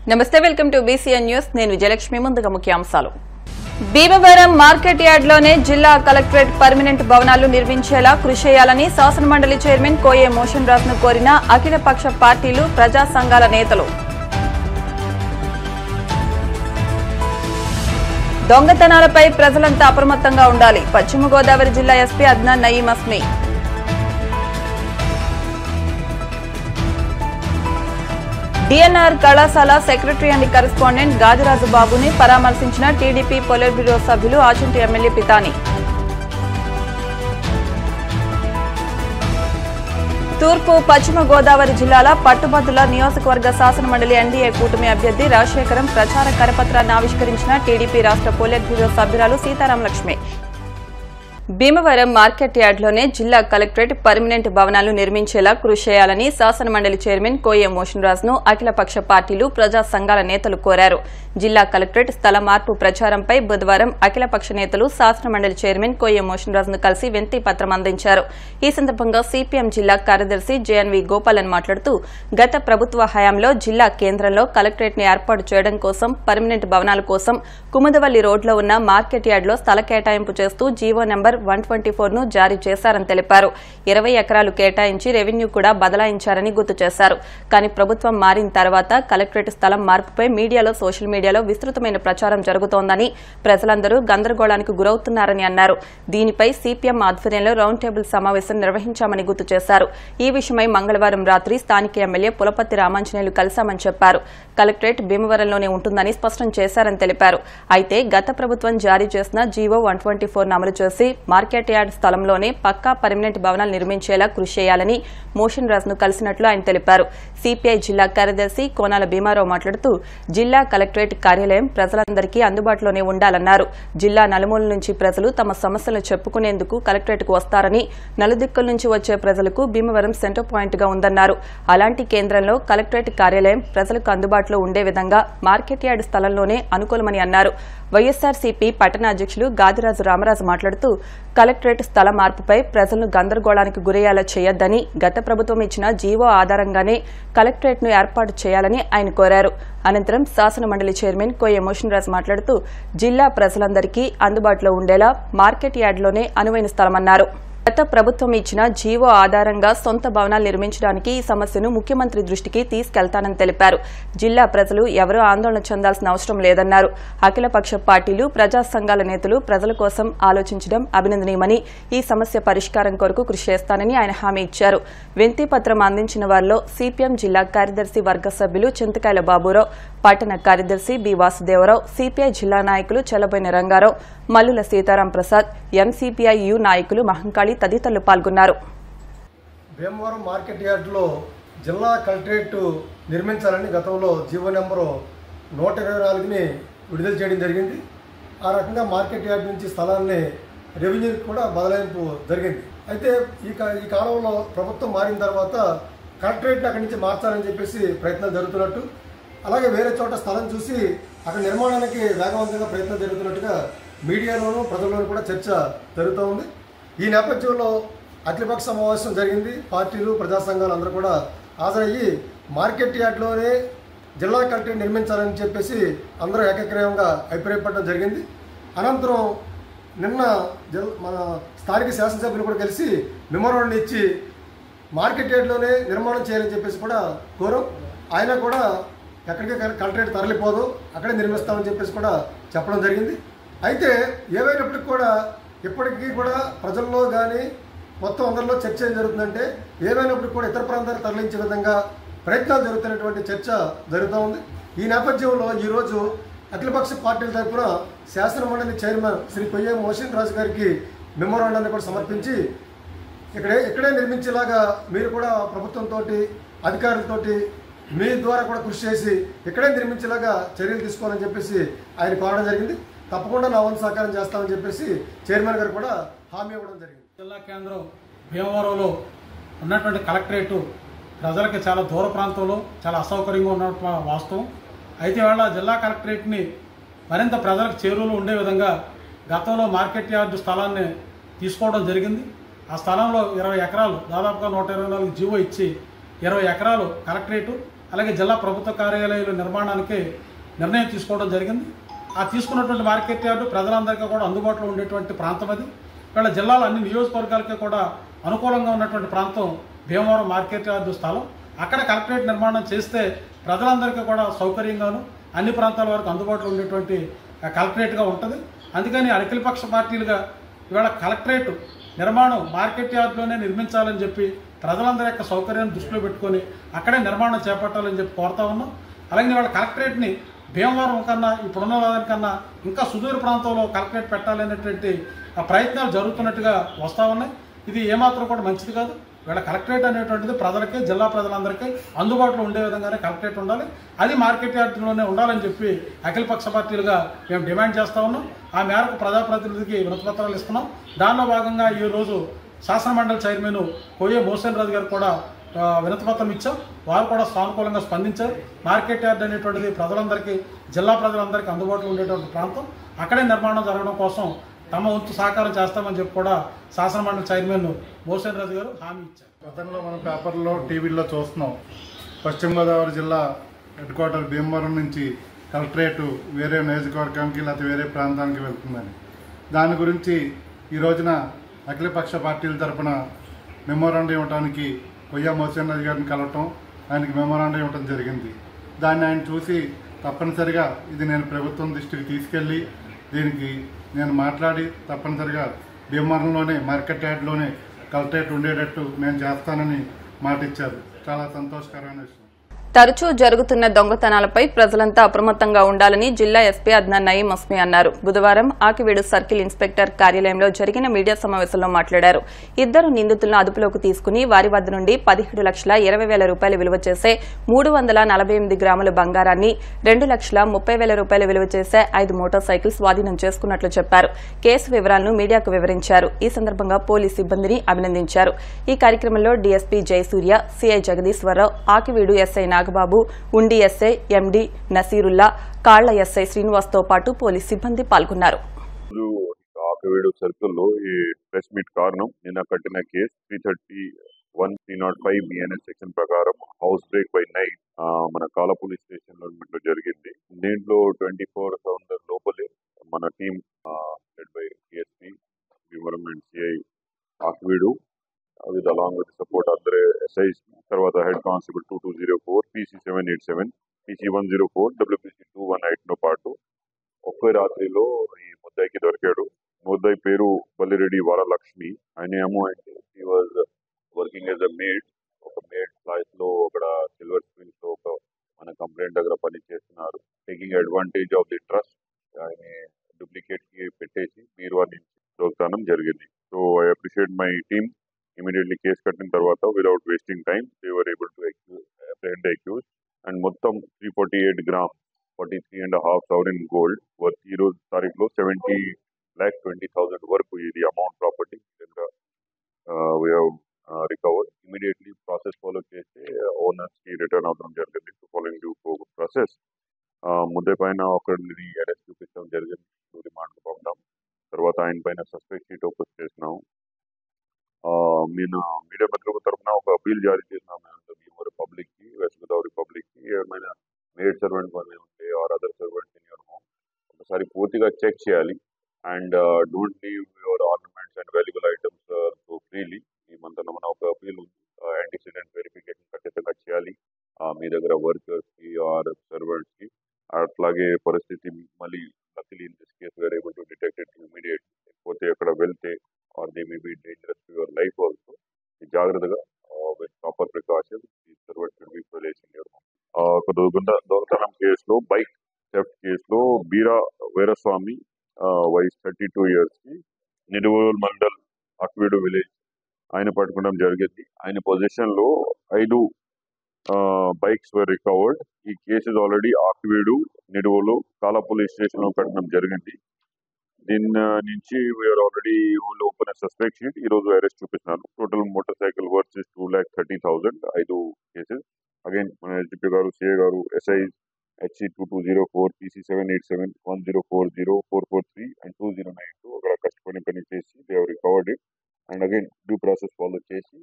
నమస్తే welcome to BCN news నేను విజయలక్ష్మి ముందుగా ముఖ్యాంశాలు భీమవరం మార్కెట్ యార్డ్లోనే జిల్లా కలెక్టరేట్ పర్మనెంట్ భవనాలు నిర్మించేలా కృషి చేయాలని శాసనమండలి చైర్మన్ కోయే మోషన్ రాజ్ను కోరిన అఖిలపక్ష పార్టీలు ప్రజా సంఘాల నేతలు దొంగతనాలపై ప్రజలంతా అప్రమత్తంగా ఉండాలి పశ్చిమ గోదావరి జిల్లా ఎస్పీ అద్నాన్ నయీం అస్మి డిఎన్ఆర్ కళాశాల సెక్రటరీ అండ్ కరెస్పాండెంట్ గాదిరాజు బాబుని పరామర్శించిన టీడీపీ పొలిట్ బ్యూరో సభ్యులు ఆచంటి ఎమ్మెల్యే పితాని తూర్పు పశ్చిమ గోదావరి జిల్లాల పట్టుభద్రుల నియోజకవర్గ శాసనమండలి ఎన్డీఏ కూటమి అభ్యర్థి రాజశేఖరం ప్రచార కరపత్రాన్ని ఆవిష్కరించిన టీడీపీ రాష్ట్ర పొలిట్ బ్యూరో సభ్యురాలు సీతారాం లక్ష్మి భీమవరం మార్కెట్ యార్డ్లోనే జిల్లా కలెక్టరేట్ పర్మనెంట్ భవనాలు నిర్మించేలా కృషి చేయాలని శాసనమండలి చైర్మన్ కోయే మోషన్ రాజ్ను అఖిలపక్ష పార్టీలు ప్రజా సంఘాల నేతలు కోరారు జిల్లా కలెక్టరేట్ స్థల మార్పు ప్రచారంపై బుధవారం అఖిలపక్ష నేతలు శాసనమండలి చైర్మన్ కోయే మోషన్ రాజ్ను కలిసి వినతి పత్రం అందించారు ఈ సందర్భంగా సిపిఎం జిల్లా కార్యదర్శి జేఎన్వి గోపాలన్ మాట్లాడుతూ గత ప్రభుత్వ హయాంలో జిల్లా కేంద్రంలో కలెక్టరేట్ ను ఏర్పాటు చేయడం కోసం పర్మనెంట్ భవనాల కోసం కుముదవల్లి రోడ్లో ఉన్న మార్కెట్ యార్డ్లో స్థల కేటాయింపు చేస్తూ జీవో నెంబర్ 124 ను జారీ చేశారని తెలిపారు 20 ఎకరాలు కేటాయించి రెవెన్యూ కూడా బదలాయించారని గుర్తు చేశారు కానీ ప్రభుత్వం మారిన తర్వాత కలెక్టరేట్ స్థలం మార్పుపై మీడియాలో సోషల్ మీడియాలో విస్తృతమైన ప్రచారం జరుగుతోందని ప్రజలందరూ గందరగోళానికి గురవుతున్నారని అన్నారు దీనిపై సిపిఎం ఆధ్వర్యంలో రౌండ్ టేబుల్ సమావేశం నిర్వహించామని గుర్తు చేశారు ఈ విషయమై మంగళవారం రాత్రి స్థానిక ఎమ్మెల్యే పులపర్తి రామాంజనేయులు కలిశామని చెప్పారు కలెక్టరేట్ భీమవరంలోనే ఉంటుందని స్పష్టం చేశారని తెలిపారు అయితే గత ప్రభుత్వం జారీ చేసిన జీవో 124 అమలు చేసి మార్కెట్ యార్డ్ స్థలంలోనే పక్కా పర్మనెంట్ భవనాలు నిర్మించేలా కృషి చేయాలని మోషన్ రాజ్ను కలిసినట్లు ఆయన తెలిపారు సిపిఐ జిల్లా కార్యదర్శి కోనాల భీమారావు మాట్లాడుతూ జిల్లా కలెక్టరేట్ కార్యాలయం ప్రజలందరికీ అందుబాటులోనే ఉండాలన్నారు జిల్లా నలుమూల నుంచి ప్రజలు తమ సమస్యలను చెప్పుకునేందుకు కలెక్టరేట్కు వస్తారని నలుదిక్కుల నుంచి వచ్చే ప్రజలకు భీమవరం సెంటర్ పాయింట్ గా ఉందన్నారు అలాంటి కేంద్రంలో కలెక్టరేట్ కార్యాలయం ప్రజలకు అందుబాటులో ఉండే విధంగా మార్కెట్ యార్డ్ స్థలంలోనే అనుకూలమని అన్నారు వైఎస్ఆర్సీపీ పట్టణ అధ్యక్షులు గాదిరాజు రామరాజు మాట్లాడుతూ కలెక్టరేట్ స్థల మార్పుపై ప్రజలను గందరగోళానికి గురయ్యేలా చేయొద్దని గత ప్రభుత్వం ఇచ్చిన జీవో ఆధారంగానే కలెక్టరేట్ ను ఏర్పాటు చేయాలని ఆయన కోరారు అనంతరం శాసనమండలి చైర్మన్ కోయే మోషన్ రాజ్ మాట్లాడుతూ జిల్లా ప్రజలందరికీ అందుబాటులో ఉండేలా మార్కెట్ యార్డ్లోనే అనువైన స్థలమన్నారు గత ప్రభుత్వం ఇచ్చిన జీవో ఆధారంగా సొంత భవనాలు నిర్మించడానికి ఈ సమస్యను ముఖ్యమంత్రి దృష్టికి తీసుకెళ్తానని తెలిపారు జిల్లా ప్రజలు ఎవరూ ఆందోళన చెందాల్సిన అవసరం లేదన్నారు అఖిలపక్ష పార్టీలు ప్రజా సంఘాల నేతలు ప్రజల కోసం ఆలోచించడం అభినందనీయమని ఈ సమస్య పరిష్కారం కొరకు కృషి చేస్తానని ఆయన హామీ ఇచ్చారు వినతి పత్రం అందించిన వారిలో సిపిఎం జిల్లా కార్యదర్శి వర్గ సభ్యులు చింతకాయల బాబురావు పట్టణ కార్యదర్శి బి వాసుదేవరావు సిపిఐ జిల్లా నాయకులు చల్లబోయిన రంగారావు మల్లుల సీతారాం ప్రసాద్ ఎంసీపీఐ యు నాయకులు మహంకాళి తదితరులు పాల్గొన్నారు భీమవరం మార్కెట్ యార్డ్లో జిల్లా కలెక్టరేట్ నిర్మించాలని గతంలో జీవో నెంబరు 124ని విడుదల చేయడం జరిగింది ఆ రకంగా మార్కెట్ యార్డ్ నుంచి స్థలాన్ని రెవెన్యూకి కూడా బదలాయింపు జరిగింది అయితే ఈ కాలంలో ప్రభుత్వం మారిన తర్వాత కలెక్టరేట్ని అక్కడి నుంచి మార్చాలని చెప్పేసి ప్రయత్నాలు జరుగుతున్నట్టు అలాగే వేరే చోట స్థలం చూసి అక్కడ నిర్మాణానికి వేగవంతంగా ప్రయత్నం జరుగుతున్నట్టుగా మీడియాలోనూ ప్రజల్లోనూ కూడా చర్చ జరుగుతూ ఉంది ఈ నేపథ్యంలో అఖిలపక్ష సమావేశం జరిగింది పార్టీలు ప్రజా సంఘాలు అందరూ కూడా హాజరయ్యి మార్కెట్ యార్డ్లోనే జిల్లా కలెక్టరేట్ నిర్మించాలని చెప్పేసి అందరూ ఏకగ్రీవంగా అభిప్రాయపడడం జరిగింది అనంతరం నిన్న మన స్థానిక శాసనసభ్యులు కూడా కలిసి మెమోరాండం ఇచ్చి మార్కెట్ యార్డ్లోనే నిర్మాణం చేయాలని చెప్పేసి కూడా కోరాం ఆయన కూడా ఎక్కడికి కలెక్టరేట్ తరలిపోదు అక్కడే నిర్మిస్తామని చెప్పేసి కూడా చెప్పడం జరిగింది అయితే ఏమైనప్పటికీ కూడా ఇప్పటికీ కూడా ప్రజల్లో కానీ మొత్తం అందరిలో చర్చ ఏం జరుగుతుందంటే ఏమైనప్పటికీ కూడా ఇతర ప్రాంతాలకు తరలించే విధంగా ప్రయత్నాలు జరుగుతున్నటువంటి చర్చ జరుగుతూ ఉంది ఈ నేపథ్యంలో ఈరోజు అఖిలపక్ష పార్టీల తరఫున శాసనమండలి చైర్మన్ శ్రీ కోయే మోషన్ రాజు గారికి మెమోరాండాన్ని కూడా సమర్పించి ఇక్కడే నిర్మించేలాగా మీరు కూడా ప్రభుత్వంతో అధికారులతోటి మీ ద్వారా కూడా కృషి చేసి ఇక్కడే నిర్మించేలాగా చర్యలు తీసుకోవాలని చెప్పేసి ఆయన కోరడం జరిగింది తప్పకుండా నా వంతు సహకారం చేస్తామని చెప్పేసి చైర్మన్ గారు కూడా హామీ ఇవ్వడం జరిగింది జిల్లా కేంద్రం భీమవరంలో ఉన్నటువంటి కలెక్టరేటు ప్రజలకి చాలా దూర ప్రాంతంలో చాలా అసౌకర్యంగా ఉన్నటువంటి వాస్తవం అయితే వాళ్ళ జిల్లా కలెక్టరేట్ని మరింత ప్రజలకు చేరువలో ఉండే విధంగా గతంలో మార్కెట్ యార్డు స్థలాన్ని తీసుకోవడం జరిగింది ఆ స్థలంలో 20 ఎకరాలు దాదాపుగా 124 జీవో ఇచ్చి 20 ఎకరాలు కలెక్టరేటు అలాగే జిల్లా ప్రభుత్వ కార్యాలయాల నిర్మాణానికి నిర్ణయం తీసుకోవడం జరిగింది. ఆ తీసుకున్నటువంటి మార్కెట్ యార్డు ప్రజలందరికీ కూడా అందుబాటులో ఉండేటువంటి ప్రాంతం అది. ఇక్కడ జిల్లాలో అన్ని నియోజకవర్గాలకి కూడా అనుకూలంగా ఉన్నటువంటి ప్రాంతం భీమవరం మార్కెట్ యార్డు స్థలం. అక్కడ కలెక్టరేట్ నిర్మాణం చేస్తే ప్రజలందరికీ కూడా సౌకర్యంగాను అన్ని ప్రాంతాల వరకు అందుబాటులో ఉండేటువంటి కలెక్టరేట్గా ఉంటుంది. అందుకని అఖిలపక్ష పార్టీలుగా ఇవాళ కలెక్టరేట్ నిర్మాణం మార్కెట్ యార్డ్లోనే నిర్మించాలని చెప్పి ప్రజలందరి యొక్క సౌకర్యాన్ని దృష్టిలో పెట్టుకొని అక్కడే నిర్మాణం చేపట్టాలని చెప్పి కోరుతా ఉన్నాం. అలాగే ఇవాళ కలెక్టరేట్ని భీమవరం కన్నా ఇప్పుడున్న దానికన్నా ఇంకా సుదూర ప్రాంతంలో కలెక్టరేట్ పెట్టాలనేటువంటి ప్రయత్నాలు జరుగుతున్నట్టుగా వస్తూ ఉన్నాయి. ఇది ఏమాత్రం కూడా మంచిది కాదు. ఇవాళ కలెక్టరేట్ అనేటువంటిది ప్రజలకి, జిల్లా ప్రజలందరికీ అందుబాటులో ఉండే విధంగానే కలెక్టరేట్ ఉండాలి. అది మార్కెట్ యార్డ్లోనే ఉండాలని చెప్పి అఖిలపక్ష పార్టీలుగా మేము డిమాండ్ చేస్తూ ఉన్నాం. ఆ మేరకు ప్రజాప్రతినిధికి వినతిపత్రాలు ఇస్తున్నాం. దానిలో భాగంగా ఈరోజు శాసనమండలి చైర్మన్ కోయ మోసేన్ రాజు గారు కూడా వినతిపత్రం ఇచ్చాం. వారు కూడా సానుకూలంగా స్పందించారు. మార్కెట్ యార్డ్ అనేటువంటిది ప్రజలందరికీ, జిల్లా ప్రజలందరికీ అందుబాటులో ఉండేటువంటి ప్రాంతం. అక్కడే నిర్మాణం జరగడం కోసం తమ వంతు సహకారం చేస్తామని చెప్పి కూడా శాసనమండలి చైర్మన్ మోసేన్ రాజు గారు హామీ ఇచ్చారు. గతంలో మనం పేపర్లో, టీవీల్లో చూస్తున్నాం, పశ్చిమ గోదావరి జిల్లా హెడ్ క్వార్టర్ భీమవరం నుంచి కలెక్టరేట్ వేరే నియోజకవర్గానికి లేకపోతే వేరే ప్రాంతానికి వెళ్తుందని. దాని గురించి ఈ రోజున అఖిలపక్ష పార్టీల తరఫున మెమోరాండం ఇవ్వడానికి కొయ్య మోసేన్ రాజు గారిని కలవటం, ఆయనకి మెమోరాండం ఇవ్వటం జరిగింది. దాన్ని ఆయన చూసి తప్పనిసరిగా ఇది నేను ప్రభుత్వం దృష్టికి తీసుకెళ్ళి దీనికి నేను మాట్లాడి తప్పనిసరిగా భీమవరంలోనే మార్కెట్ యార్డ్లోనే కలెక్టరేట్ ఉండేటట్టు నేను చేస్తానని మాట ఇచ్చారు. చాలా సంతోషకరమైన విషయం. తరచూ జరుగుతున్న దొంగతనాలపై ప్రజలంతా అప్రమత్తంగా ఉండాలని జిల్లా ఎస్పీ అద్నాన్ నయీం అస్మి అన్నారు. బుధవారం ఆకివీడు సర్కిల్ ఇన్స్పెక్టర్ కార్యాలయంలో జరిగిన మీడియా సమావేశంలో మాట్లాడారు. ఇద్దరు నిందితులను అదుపులోకి తీసుకుని వారి వద్ద నుండి 17,20,000 రూపాయలు విలువ చేసే 348 గ్రాముల బంగారాన్ని, 2,30,000 రూపాయలు విలువ చేసే 5 మోటార్ సైకిల్స్ స్వాధీనం చేసుకున్నట్లు చెప్పారు. కేసు వివరాలను మీడియాకు వివరించారు. ఈ సందర్భంగా పోలీసు సిబ్బందిని అభినందించారు. ఈ కార్యక్రమంలో DSP Jayasuriya, CI Jagadeeswararao, Akividu SI Nagababu, Undi SI ఎండి నసీరుల్లా, కాళ్ల ఎస్ఐ శ్రీనివాస్తో పాటు పోలీస్ సిబ్బంది పాల్గొన్నారు. ఆకివీడు సర్కిల్లో ఈ ప్రెస్ మీట్ కారణం నిన్న కట్టిన కేసు 331-305 బిఎన్ఎస్ సెక్షన్ ప్రకారం హౌస్ బ్రేక్ బై నైట్ మన కాల పోలీస్ స్టేషన్ లో జరిగింది. దీంట్లో 24 hours లోపలే మన team led by DSP Bhimavaram and CI Akividu with along with support other SIs, తర్వాత head constable 2204, PC 787, PC 104, WPC 218 తో పాటు ఒకే రాత్రిలో ఈ ముద్దాయికి దొరికాడు. ముద్దాయి పేరు బల్లిరెడ్డి వరలక్ష్మి. ఆయన ఏమో అంటే he was working as a made, ఒక మేడ్ క్లాస్ లో అక్కడ సిల్వర్ స్ప్రింగ్స్ లో ఒక మన కంప్లైంట్ దగ్గర పని చేస్తున్నారు. Taking advantage of the trust ఆయన డూప్లికేట్ కి పెట్టేసి మీరు అని దొంగతనం జరిగింది. So I appreciate my team. Immediately case కట్టిన తర్వాత without wasting time they were able to apprehend the accused and మొత్తం 348 grams 43.5 in gold worth ఈ రోజు తారీఖులో 70,20,000 వరకు ఇది amount property we have recovered. Immediately process follow చేస్తే ఓనర్స్ కి return అవడం జరిగింది. ఫాలోయింగ్ డ్యూ ప్రాసెస్ ముద్దే పైన ఒకరిని అరెస్ట్ చూపించడం జరిగింది. రిమాండ్ పంపడం తర్వాత ఆయన పైన సస్పెక్ట్ షీట్ ఓపెన్ చేసినాము. నేను మీడియా మిత్రుల తరఫున ఒక అపీల్ జారీ చేసినాము భీమవరం పబ్లిక్ కి, వెస్ట్ గోదావరి పబ్లిక్ కి. ఏమైనా మేడ్ సర్వెంట్ పని ఉంటే or other servants in your home ఒకసారి పూర్తిగా చెక్ చేయాలి. And don't leave your ornaments and valuable items so freely. ఈ మంత్ మన ఒక అపీల్ ఉంది, యాంటీసిడెంట్ వెరిఫికేషన్ ఖచ్చితంగా చేయాలి మీ దగ్గర వర్కర్స్ కి ఆర్ సర్వెంట్స్ కి. అట్లాగే పరిస్థితి మళ్ళీ luckily in this case where able to detect it immediate. లేకపోతే అక్కడ వెళ్తే or they may be dangerous to your life also. జాగ్రత్తగా with proper precautions the servant should be placed in your home. ఒక దొంగతనం కేసులో, బైక్ థెఫ్ట్ కేసులో బీరా వీరస్వామి వయసు 32 years కి నిడువోల్ మండల్ ఆకివీడు విలేజ్ ఆయన పట్టుకోవడం జరిగింది. ఆయన పొజిషన్ లో 5 బైక్స్ వర్ రికవర్డ్. ఈ case already Akividu, Niduvolu, Kala police station లో పెట్టడం జరిగింది. దీని నుంచి VR already open suspect sheet. ఈ రోజు అరెస్ట్ చూపిస్తున్నాను. Total motor cycle worth 2,30,000. 5 cases. Again మన ఎస్డిపి గారు, సిఏ గారు, ఎస్ఐ HC 2204, PC 787, 1040, 443 and 2092 అక్కడ కష్టపడి పని చేసి they have recovered it. And again due process follow చేసి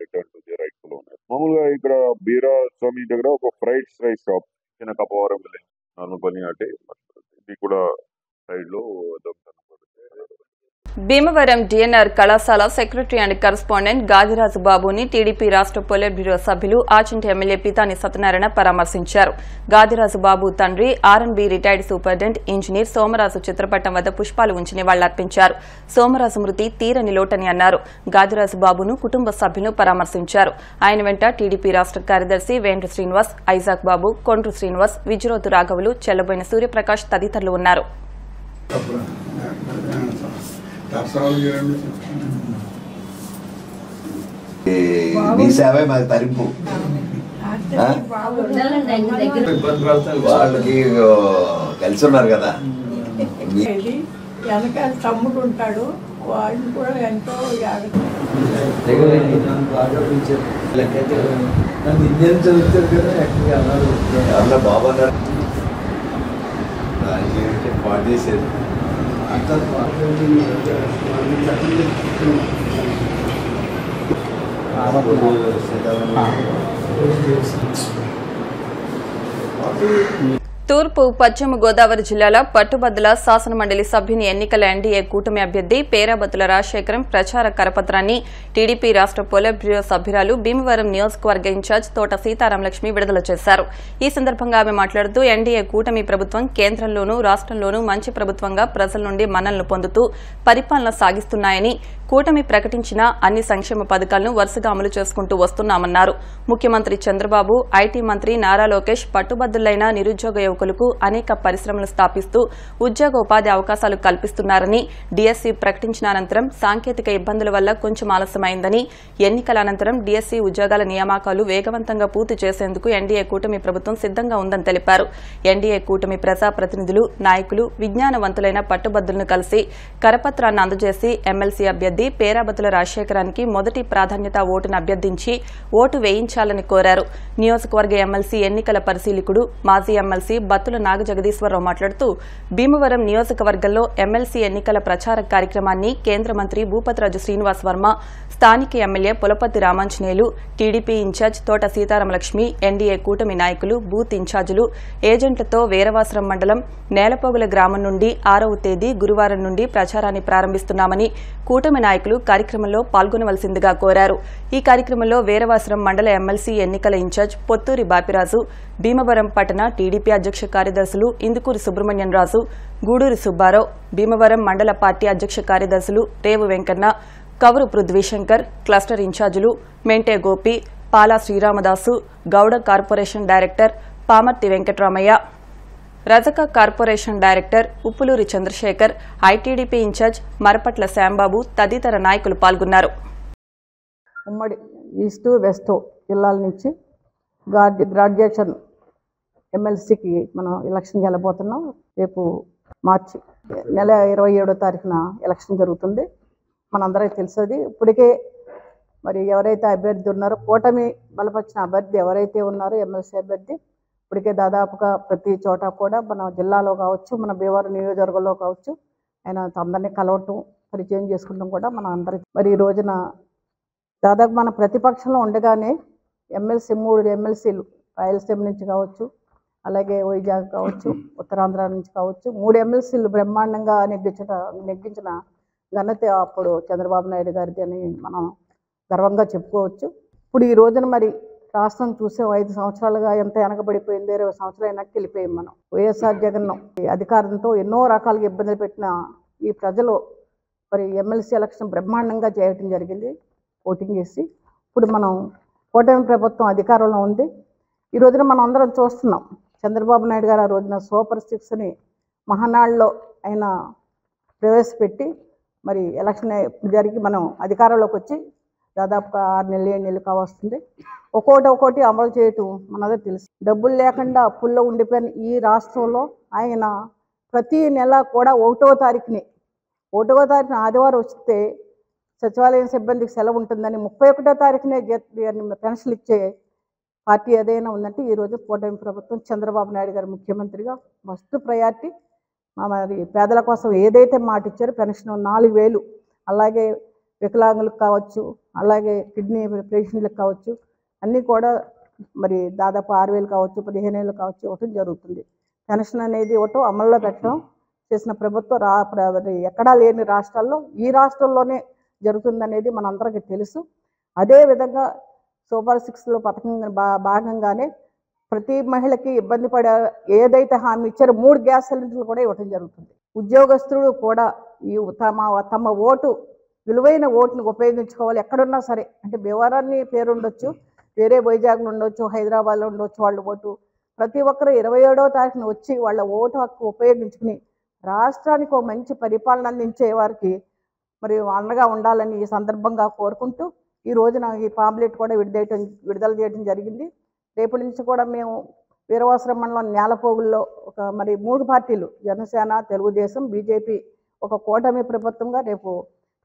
return to the rightful owner. మామూలుగా ఇక్కడ బీరా స్వామి దగ్గర ఒక ఫ్రైడ్ రైస్ షాప్ చిన్న కపవరం విలేజ్ నార్మల్ పని అంటే ఇది కూడా సైడ్ లో భీమవరం డిఎన్ఆర్ కళాశాల సెక్రటరీ అండ్ కరస్పాండెంట్ గాదిరాజు బాబుని టీడీపీ రాష్ట్ర పొలిట్ బ్యూరో సభ్యులు ఆచంటి ఎమ్మెల్యే పితాని సత్యనారాయణ పరామర్శించారు. గాదిరాజు బాబు తండ్రి RNB retired superintendent engineer Somaraju చిత్రపటం వద్ద పుష్పాలు ఉంచి నివాళులర్పించారు. సోమరాజు మృతి తీరని లోటని అన్నారు. గాదిరాజు బాబును కుటుంబ సభ్యులను పరామర్శించారు. ఆయన వెంట టీడీపీ రాష్ట్ర కార్యదర్శి వేండ్ర శ్రీనివాస్, ఐజాక్ బాబు, కొండ్రు శ్రీనివాస్, విజయరోతు రాఘవులు, చెల్లబోయిన సూర్యప్రకాష్ తదితరులు ఉన్నారు. మీ సేవే మాకు తరింపు. వాళ్ళకి కలిసి ఉన్నారు కదా. వెనకాల తమ్ముడు ఉంటాడు, వాళ్ళు కూడా ఎంతో బాబు అన్నారు పాటు చేసేది. తూర్పు పశ్చిమ గోదావరి జిల్లాల పట్టుబద్దల శాసనమండలి సభ్యుని ఎన్నికల ఎన్డీఏ కూటమి అభ్యర్థి పేరాబత్తుల రాజశేఖరం ప్రచార కరపత్రాన్ని టీడీపీ రాష్ట్ర పొలిట్ బ్యూరో సభ్యురాలు భీమవరం నియోజకవర్గ ఇన్ఛార్జ్ తోట సీతారామలక్ష్మి విడుదల చేశారు. ఈ సందర్భంగా ఆమె మాట్లాడుతూ ఎన్డీఏ కూటమి ప్రభుత్వం కేంద్రంలోనూ రాష్ట్రంలోనూ మంచి ప్రభుత్వంగా ప్రజల నుండి మన్ననలు పొందుతూ పరిపాలన సాగిస్తున్నాయని, కూటమి ప్రకటించిన అన్ని సంక్షేమ పథకాలను వరుసగా అమలు చేసుకుంటూ వస్తున్నామన్నారు. ముఖ్యమంత్రి చంద్రబాబు, ఐటీ మంత్రి నారా లోకేష్ పట్టుబద్దులైన నిరుద్యోగ యువకులకు అనేక పరిశ్రమలు స్థాపిస్తూ ఉద్యోగ ఉపాధి అవకాశాలు కల్పిస్తున్నారని, డీఎస్సీ ప్రకటించిన అనంతరం సాంకేతిక ఇబ్బందుల వల్ల కొంచెం ఆలస్యమైందని, ఎన్నికల అనంతరం డీఎస్సీ ఉద్యోగాల నియామకాలు వేగవంతంగా పూర్తి చేసేందుకు ఎన్డీఏ కూటమి ప్రభుత్వం సిద్దంగా ఉందని తెలిపారు. ఎన్డీఏ కూటమి ప్రజాప్రతినిధులు, నాయకులు, విజ్ఞానవంతులైన పట్టుబద్దులను కలిసి కరపత్రాన్ని అందజేసి ఎమ్మెల్సీ అభ్యర్థి పేరాబత్తుల రాజశేఖరానికి మొదటి ప్రాధాన్యత ఓటును అభ్యర్థించి ఓటు వేయించాలని కోరారు. నియోజకవర్గ ఎమ్మెల్సీ ఎన్నికల పరిశీలకుడు, మాజీ ఎమ్మెల్సీ బత్తుల నాగజగదీశ్వరరావు మాట్లాడుతూ భీమవరం నియోజకవర్గంలో ఎమ్మెల్సీ ఎన్నికల ప్రచార కార్యక్రమాన్ని కేంద్ర మంత్రి భూపతిరాజు శ్రీనివాస్ వర్మ, స్థానిక MLA Pulaparthi Ramanjaneyulu, TDP incharge Thota Sitaramalakshmi, NDA కూటమి నాయకులు, బూత్ ఇన్ఛార్జీలు, ఏజెంట్లతో వీరవాసరం మండలం నేలపోగుల గ్రామం నుండి 6వ తేదీ గురువారం నుండి ప్రచారాన్ని ప్రారంభిస్తున్నామని, కూటమి నాయకులు కార్యక్రమంలో పాల్గొనవలసిందిగా కోరారు. ఈ కార్యక్రమంలో వీరవాసరం మండల ఎమ్మెల్సీ ఎన్నికల ఇన్ఛార్జ్ పొత్తూరి బాపిరాజు, భీమవరం పట్టణ టీడీపీ అధ్యక్ష కార్యదర్శులు ఇందుకూరి సుబ్రహ్మణ్యం రాజు, గూడూరి సుబ్బారావు, భీమవరం మండల పార్టీ అధ్యక్ష కార్యదర్శులు రేవు వెంకన్న, కవరు పృథ్వీశంకర్, క్లస్టర్ ఇన్ఛార్జీలు Mente Gopi, Pala Sriramadasu, Gouda corporation director Pamarthi Venkataramaiah, Rajaka corporation director Uppuluri Chandrasekhar, ITDP incharge Marapatla Shyambabu తదితర నాయకులు పాల్గొన్నారు. ఉమ్మడి ఈస్టు వెస్ట్ జిల్లాల నుంచి గ్రాడ్యుయేషన్ ఎమ్మెల్సీకి మనం ఎలక్షన్ వెళ్ళబోతున్నాం. రేపు మార్చి నెల 27వ తారీఖున ఎలక్షన్ జరుగుతుంది. మనందరికీ తెలుసది. ఇప్పటికే మరి ఎవరైతే అభ్యర్థి ఉన్నారో, కూటమి బలపరిచిన అభ్యర్థి ఎవరైతే ఉన్నారో ఎమ్మెల్సీ అభ్యర్థి, ఇప్పటికే దాదాపుగా ప్రతి చోట కూడా మన జిల్లాలో కావచ్చు, మన భీమవరం నియోజకవర్గంలో కావచ్చు, ఆయన అందరినీ కలవటం, పరిచయం చేసుకుంటాం కూడా మన అందరికీ. మరి ఈ రోజున దాదాపు మన ప్రతిపక్షంలో ఉండగానే ఎమ్మెల్సీ 3 ఎమ్మెల్సీలు రాయలసీమ నుంచి కావచ్చు, అలాగే వైజాగ్ కావచ్చు, ఉత్తరాంధ్ర నుంచి కావచ్చు, 3 ఎమ్మెల్సీలు బ్రహ్మాండంగా నెగ్గించిన ఘనత అప్పుడు చంద్రబాబు నాయుడు గారిది అని మనం గర్వంగా చెప్పుకోవచ్చు. ఇప్పుడు ఈ రోజున మరి రాష్ట్రం చూసే 5 సంవత్సరాలుగా ఎంత వెనకబడిపోయింది, 20 సంవత్సరాలు వెనక్కి వెళ్ళిపోయాం మనం. వైఎస్ఆర్ జగన్ అధికారంతో ఎన్నో రకాలుగా ఇబ్బందులు పెట్టిన ఈ ప్రజలు మరి ఎమ్మెల్సీ ఎలక్షన్ బ్రహ్మాండంగా చేయటం జరిగింది, ఓటింగ్ చేసి. ఇప్పుడు మనం కూటమి ప్రభుత్వం అధికారంలో ఉంది. ఈ రోజున మనం అందరం చూస్తున్నాం, చంద్రబాబు నాయుడు గారు ఆ రోజున సూపర్ 6ని మహానాడులో ఆయన ప్రవేశపెట్టి మరి ఎలక్షన్ జరిగి మనం అధికారంలోకి వచ్చి దాదాపుగా 6 నెలలు 7 నెలలు కావస్తుంది. ఒక్కోటి అమలు చేయటం మనదే తెలుసు. డబ్బులు లేకుండా అప్పుల్లో ఉండిపోయిన ఈ రాష్ట్రంలో ఆయన ప్రతి నెల కూడా 1వ తారీఖుని ఆదివారం వస్తే సచివాలయం సిబ్బందికి సెలవు ఉంటుందని 31వ తారీఖునే పెన్షన్లు ఇచ్చే పార్టీ ఏదైనా ఉందంటే ఈరోజు కూటమి ప్రభుత్వం, చంద్రబాబు నాయుడు గారు ముఖ్యమంత్రిగా ఫస్ట్ ప్రయారిటీ మరి పేదల కోసం ఏదైతే మాట ఇచ్చారో పెన్షన్ 4000, అలాగే వికలాంగులకు కావచ్చు, అలాగే కిడ్నీ పేషెంట్లకు కావచ్చు, అన్నీ కూడా మరి దాదాపు 6,000 కావచ్చు, 15,000 కావచ్చు ఇవ్వటం జరుగుతుంది. పెన్షన్ అనేది ఇవ్వటం అమల్లో పెట్టడం చేసిన ప్రభుత్వం ఎక్కడా లేని రాష్ట్రాల్లో ఈ రాష్ట్రంలోనే జరుగుతుందనేది మనందరికీ తెలుసు. అదేవిధంగా సూపర్ 6లో పథకం భాగంగానే ప్రతి మహిళకి ఇబ్బంది పడే ఏదైతే హామీ ఇచ్చారో 3 గ్యాస్ సిలిండర్లు కూడా ఇవ్వటం జరుగుతుంది. ఉద్యోగస్తులు కూడా ఈ తమ ఓటు విలువైన ఓటును ఉపయోగించుకోవాలి. ఎక్కడున్నా సరే, అంటే భీమవరాన్ని పేరు ఉండొచ్చు, వేరే వైజాగ్లో ఉండొచ్చు, హైదరాబాద్లో ఉండొచ్చు, వాళ్ళ ఓటు ప్రతి ఒక్కరు 27వ తారీఖున వచ్చి వాళ్ళ ఓటు హక్కు ఉపయోగించుకుని రాష్ట్రానికి ఒక మంచి పరిపాలన అందించే వారికి మరి అండగా ఉండాలని ఈ సందర్భంగా కోరుకుంటూ ఈ రోజున ఈ పాంప్లెట్ కూడా విడుదల చేయడం జరిగింది. రేపటి నుంచి కూడా మేము వీరవాసరం మండలం నేలపోగుల్లో ఒక మరి 3 పార్టీలు జనసేన, తెలుగుదేశం, బీజేపీ ఒక కూటమి ప్రభుత్వంగా రేపు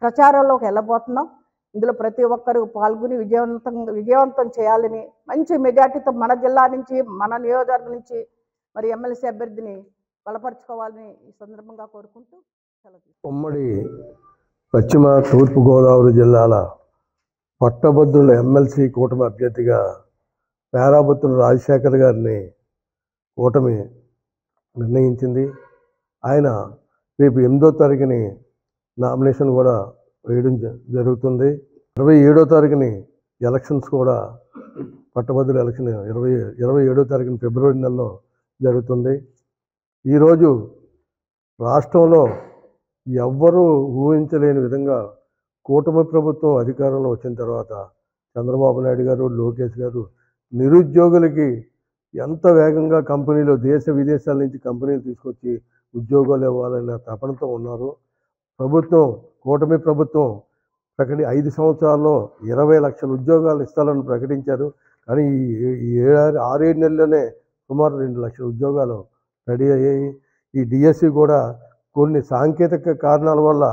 ప్రచారంలోకి వెళ్ళబోతున్నాం. ఇందులో ప్రతి ఒక్కరూ పాల్గొని విజయవంతం చేయాలని, మంచి మెజార్టీతో మన జిల్లా నుంచి, మన నియోజకవర్గం నుంచి మరి ఎమ్మెల్సీ అభ్యర్థిని బలపరుచుకోవాలని ఈ సందర్భంగా కోరుకుంటూ ఉమ్మడి పశ్చిమ తూర్పుగోదావరి జిల్లాల పట్టభద్రుల ఎమ్మెల్సీ కూటమి అభ్యర్థిగా పేరాబత్తుల రాజశేఖర్ గారిని కూటమి నిర్ణయించింది. ఆయన రేపు 8వ తారీఖుని నామినేషన్ కూడా వేయడం జరుగుతుంది. 27వ తారీఖుని ఎలక్షన్స్ కూడా పట్టభద్రుల ఎలక్షన్ 27వ తారీఖున ఫిబ్రవరి నెలలో జరుగుతుంది. ఈరోజు రాష్ట్రంలో ఎవ్వరూ ఊహించలేని విధంగా కూటమి ప్రభుత్వం అధికారంలో వచ్చిన తర్వాత చంద్రబాబు నాయుడు గారు, లోకేష్ గారు నిరుద్యోగులకి ఎంత వేగంగా కంపెనీలు దేశ విదేశాల నుంచి కంపెనీలు తీసుకొచ్చి ఉద్యోగాలు ఇవ్వాలనే తపనతో ఉన్నారు. కూటమి ప్రభుత్వం 5 సంవత్సరాల్లో 20 లక్షల ఉద్యోగాలు ఇస్తారని ప్రకటించారు. కానీ ఈ 6-7 నెలల్లోనే సుమారు 2 లక్షల ఉద్యోగాలు రెడీ అయ్యాయి. ఈ డిఎస్సి కూడా కొన్ని సాంకేతిక కారణాల వల్ల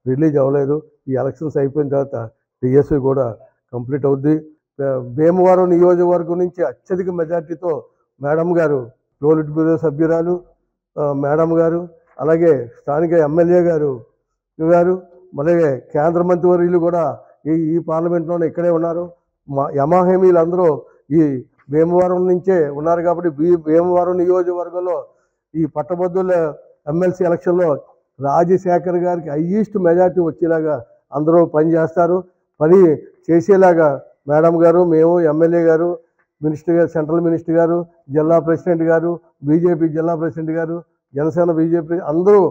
రిలీజ్ అవ్వలేదు. ఈ ఎలక్షన్స్ అయిపోయిన తర్వాత డిఎస్సి కూడా కంప్లీట్ అవుద్ది. భీమవరం నియోజకవర్గం నుంచి అత్యధిక మెజార్టీతో మేడం గారు, పోలిట్ బ్యూరో సభ్యురాలు మేడం గారు, అలాగే స్థానిక ఎమ్మెల్యే గారు అలాగే కేంద్ర మంత్రివర్యులు కూడా ఈ పార్లమెంట్లోనే ఇక్కడే ఉన్నారు. యమాహేమీలు అందరూ ఈ భీమవరం నుంచే ఉన్నారు. కాబట్టి భీమవరం నియోజకవర్గంలో ఈ పట్టభద్రుల ఎమ్మెల్సీ ఎలక్షన్లో రాజశేఖర్ గారికి హైయెస్ట్ మెజార్టీ వచ్చేలాగా అందరూ పనిచేస్తారు. పని చేసేలాగా మేడం గారు, మేము, ఎమ్మెల్యే గారు, మినిస్టర్ గారు, సెంట్రల్ మినిస్టర్ గారు, జిల్లా ప్రెసిడెంట్ గారు, బీజేపీ జిల్లా ప్రెసిడెంట్ గారు, జనసేన బీజేపీ అందరూ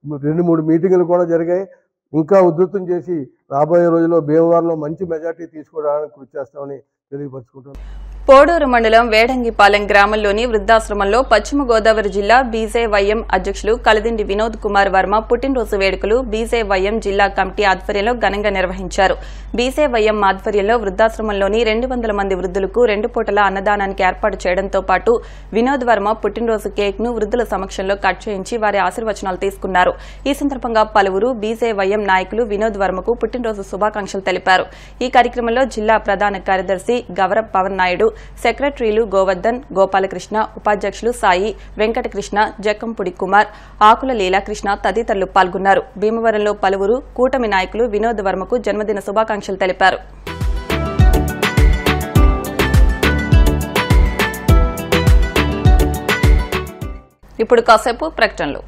2-3 మీటింగులు కూడా జరిగాయి. ఇంకా ఉధృతం చేసి రాబోయే రోజుల్లో భీమవరంలో మంచి మెజార్టీ తీసుకోవడానికి కృషి చేస్తామని తెలియపరుచుకుంటున్నాను. పోడూరు మండలం వేడంగిపాలెం గ్రామంలోని వృద్ధాశ్రమంలో పశ్చిమ గోదావరి జిల్లా బీజేవైఎం అధ్యక్షులు కలిదిండి వినోద్ కుమార్ వర్మ పుట్టినరోజు వేడుకలు బీజేవైఎం జిల్లా కమిటీ ఆధ్వర్యంలో ఘనంగా నిర్వహించారు. బీజేవైఎం ఆధ్వర్యంలో వృద్ధాశ్రమంలోని 200 మంది వృద్ధులకు 2 పూటల అన్నదానానికి ఏర్పాటు చేయడంతో పాటు వినోద్ వర్మ పుట్టినరోజు కేక్ ను వృద్ధుల సమక్షంలో కట్ చేయించి వారి ఆశీర్వచనాలు తీసుకున్నారు. ఈ సందర్భంగా పలువురు బీజేవైఎం నాయకులు వినోద్ వర్మకు పుట్టినరోజు శుభాకాంక్షలు తెలిపారు. ఈ కార్యక్రమంలో జిల్లా ప్రధాన కార్యదర్శి గవర పవన్ నాయుడు, సెక్రటరీలు గోవర్ధన్, గోపాలకృష్ణ, ఉపాధ్యక్షులు సాయి, వెంకటకృష్ణ, జక్కంపుడి కుమార్, ఆకుల లీలాకృష్ణ తదితరులు పాల్గొన్నారు. భీమవరంలో పలువురు కూటమి నాయకులు వినోద్ వర్మకు జన్మదిన శుభాకాంక్షలు తెలిపారు. ఇప్పుడు కాసేపు ప్రకటనలు.